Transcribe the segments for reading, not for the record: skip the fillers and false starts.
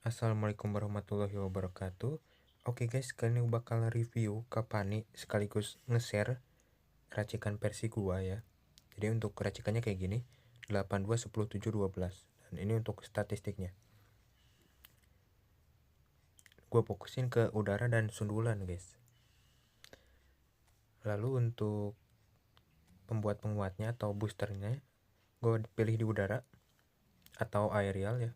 Assalamualaikum warahmatullahi wabarakatuh. Oke guys, kali ini bakal review Cavani sekaligus nge-share racikan versi gua ya. Jadi untuk racikannya kayak gini, 82 10 7 12. Dan ini untuk statistiknya. Gua fokusin ke udara dan sundulan guys. Lalu untuk pembuat-penguatnya atau boosternya, gua pilih di udara atau aerial ya.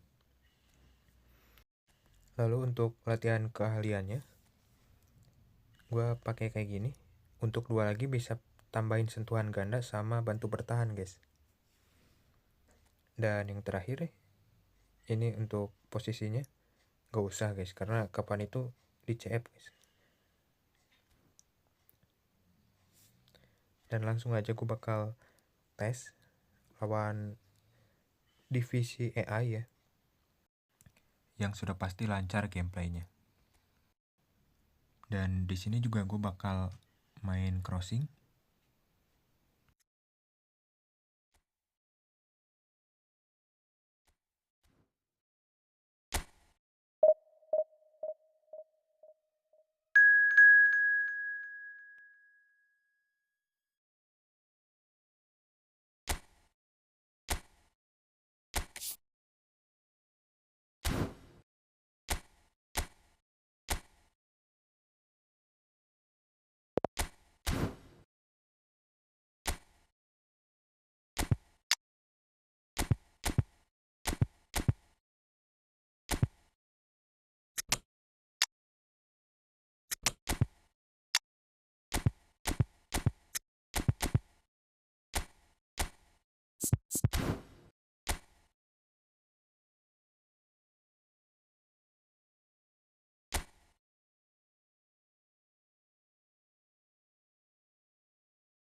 Lalu untuk latihan keahliannya, gua pakai kayak gini. Untuk dua lagi bisa tambahin sentuhan ganda sama bantu bertahan guys. Dan yang terakhir ini untuk posisinya gak usah guys, karena kapan itu di CF guys. Dan langsung aja gue bakal tes lawan divisi AI ya, yang sudah pasti lancar gameplaynya. Dan di sini juga gue bakal main crossing.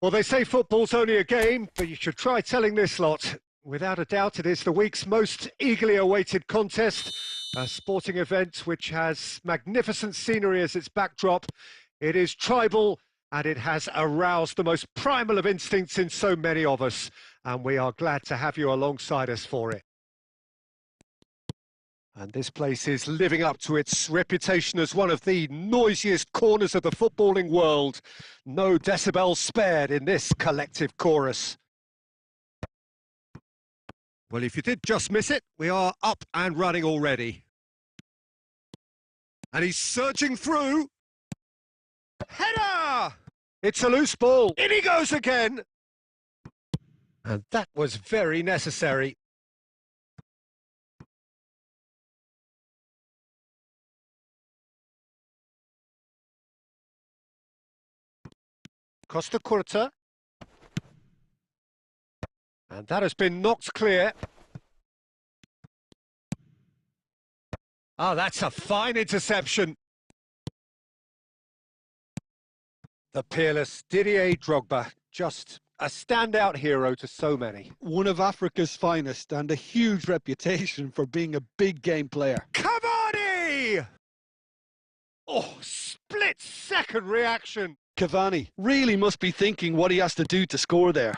Well, they say football's only a game, but you should try telling this lot. Without a doubt, it is the week's most eagerly awaited contest, a sporting event which has magnificent scenery as its backdrop. It is tribal, and it has aroused the most primal of instincts in so many of us, and we are glad to have you alongside us for it. And this place is living up to its reputation as one of the noisiest corners of the footballing world. No decibels spared in this collective chorus. Well, if you did just miss it, we are up and running already. And he's surging through. Header! It's a loose ball. In he goes again. And that was very necessary. Costa Curta. And that has been knocked clear. Oh, that's a fine interception. The peerless Didier Drogba, just a standout hero to so many. One of Africa's finest and a huge reputation for being a big game player. Cavani! Oh, split-second reaction. Cavani really must be thinking what he has to do to score there.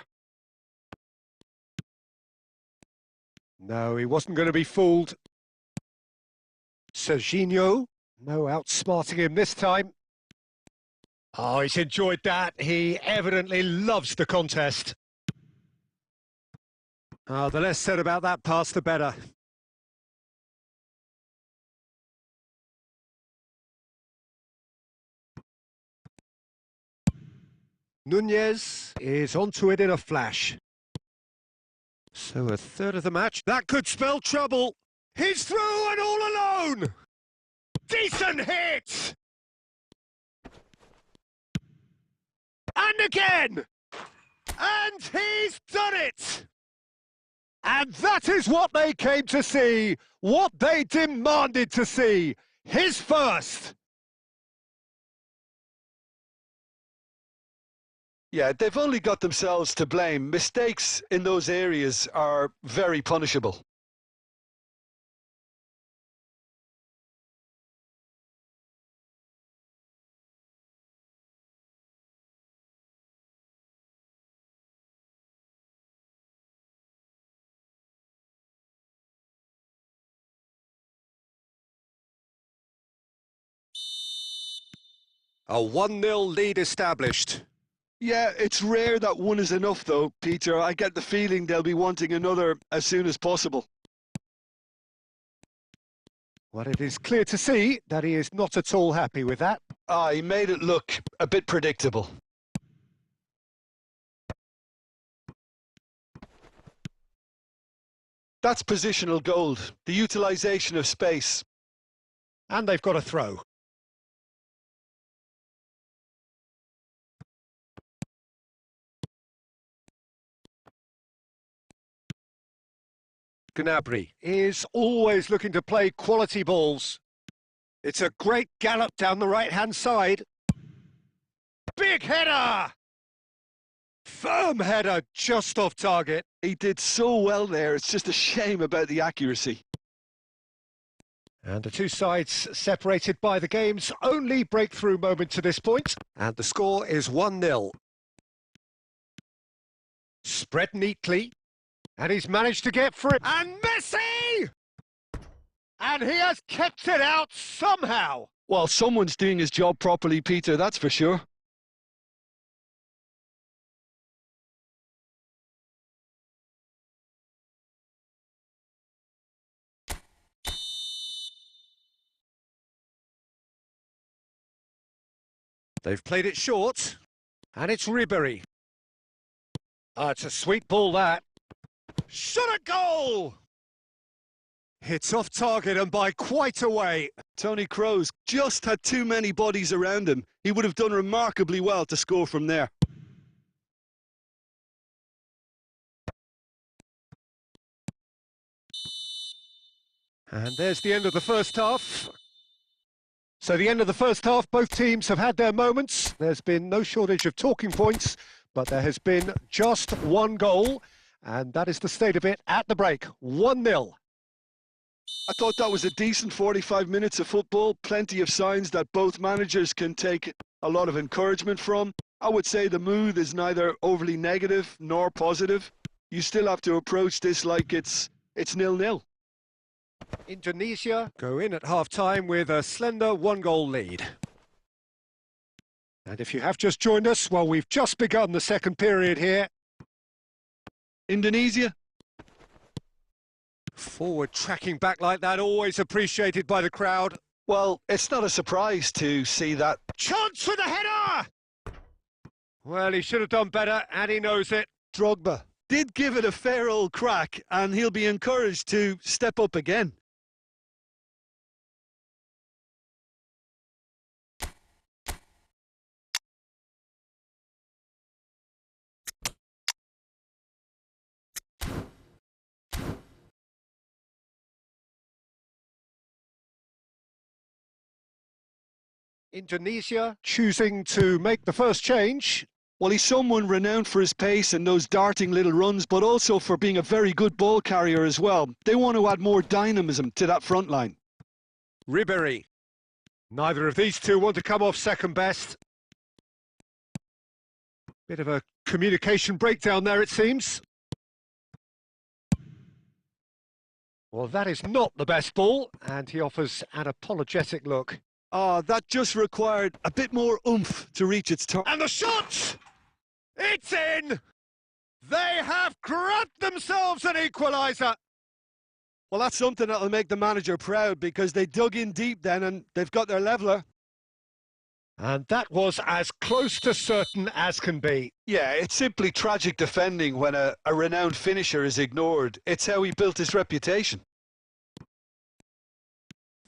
No, he wasn't going to be fooled. Serginho, no outsmarting him this time. Oh, he's enjoyed that. He evidently loves the contest. Oh, the less said about that pass, the better. Nunez is onto it in a flash. So a third of the match. That could spell trouble. He's through and all alone. Decent hit! And again! And he's done it! And that is what they came to see, what they demanded to see. His first. Yeah, they've only got themselves to blame. Mistakes in those areas are very punishable. A 1-0 lead established. Yeah, it's rare that one is enough though, Peter. I get the feeling they'll be wanting another as soon as possible. Well, it is clear to see that he is not at all happy with that. He made it look a bit predictable. That's positional gold, the utilisation of space. And they've got a throw. Gnabry is always looking to play quality balls. It's a great gallop down the right-hand side. Big header! Firm header, just off target. He did so well there, it's just a shame about the accuracy. And the two sides separated by the game's only breakthrough moment to this point. And the score is 1-0. Spread neatly. And he's managed to get free. And Messi! And he has kept it out somehow. Well, someone's doing his job properly, Peter, that's for sure. They've played it short. And it's Ribery. It's a sweet ball, that. Shot at goal! It's off target and by quite a way. Tony Kroos just had too many bodies around him. He would have done remarkably well to score from there. And there's the end of the first half. So the end of the first half, both teams have had their moments. There's been no shortage of talking points, but there has been just one goal. And that is the state of it at the break, 1-0. I thought that was a decent 45 minutes of football. Plenty of signs that both managers can take a lot of encouragement from. I would say the mood is neither overly negative nor positive. You still have to approach this like it's 0-0. Indonesia go in at half-time with a slender 1-goal lead. And if you have just joined us, well, we've just begun the second period here. Indonesia? Forward tracking back like that, always appreciated by the crowd. Well, it's not a surprise to see that. Chance for the header! Well, he should have done better, and he knows it. Drogba did give it a fair old crack, and he'll be encouraged to step up again. Indonesia choosing to make the first change. Well, he's someone renowned for his pace and those darting little runs, but also for being a very good ball carrier as well. They want to add more dynamism to that front line. Ribery. Neither of these two want to come off second best. Bit of a communication breakdown there, it seems. Well, that is not the best ball, and he offers an apologetic look. That just required a bit more oomph to reach its target. And the shot! It's in! They have grabbed themselves an equaliser! Well, that's something that'll make the manager proud, because they dug in deep then and they've got their leveller. And that was as close to certain as can be. Yeah, it's simply tragic defending when a renowned finisher is ignored. It's how he built his reputation.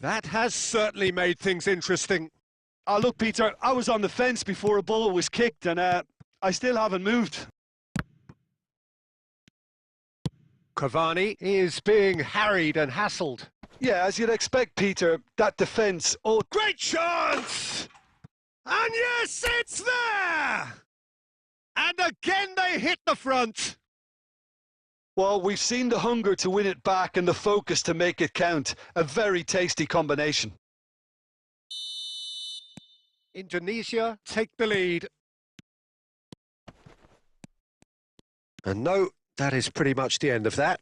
That has certainly made things interesting. Look, Peter, I was on the fence before a ball was kicked, and I still haven't moved. Cavani is being harried and hassled. Yeah, as you'd expect, Peter, that defence... Oh, great chance! And yes, it's there! And again they hit the front. Well, we've seen the hunger to win it back and the focus to make it count. A very tasty combination. Indonesia take the lead. And no, that is pretty much the end of that.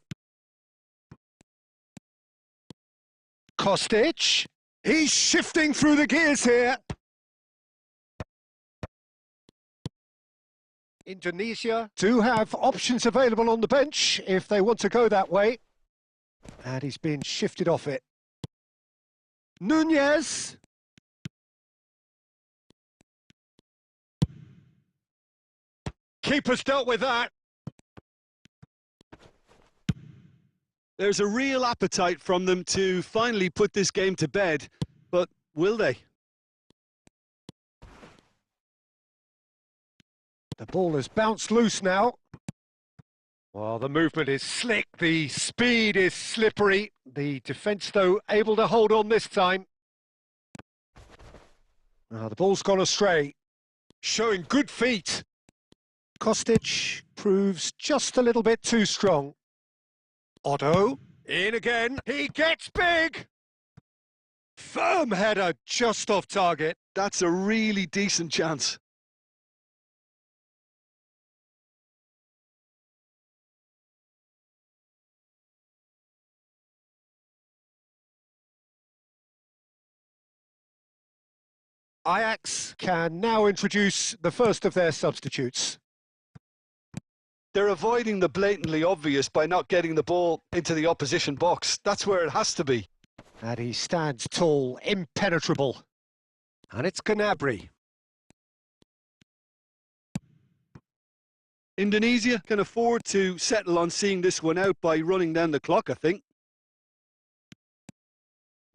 Kostic, he's shifting through the gears here. Indonesia do have options available on the bench if they want to go that way. And he's been shifted off it. Nunez. Keeper's dealt with that. There's a real appetite from them to finally put this game to bed, but will they? The ball has bounced loose now. Well, the movement is slick, the speed is slippery. The defence, though, able to hold on this time. Now, the ball's gone astray. Showing good feet. Kostic proves just a little bit too strong. Otto, in again. He gets big! Firm header, just off target. That's a really decent chance. Ajax can now introduce the first of their substitutes. They're avoiding the blatantly obvious by not getting the ball into the opposition box. That's where it has to be. And he stands tall, impenetrable. And it's Gnabry. Indonesia can afford to settle on seeing this one out by running down the clock, I think.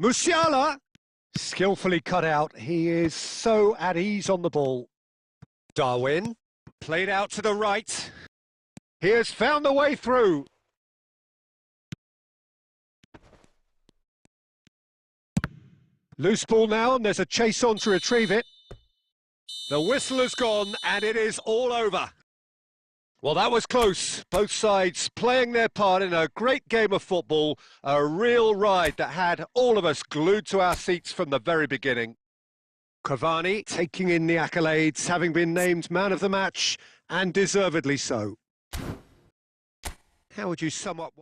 Musiala! Skillfully cut out. He is so at ease on the ball. Darwin, played out to the right. He has found the way through. Loose ball now, and there's a chase on to retrieve it. The whistle has gone, and it is all over. Well, that was close. Both sides playing their part in a great game of football. A real ride that had all of us glued to our seats from the very beginning. Cavani taking in the accolades, having been named man of the match, and deservedly so. How would you sum up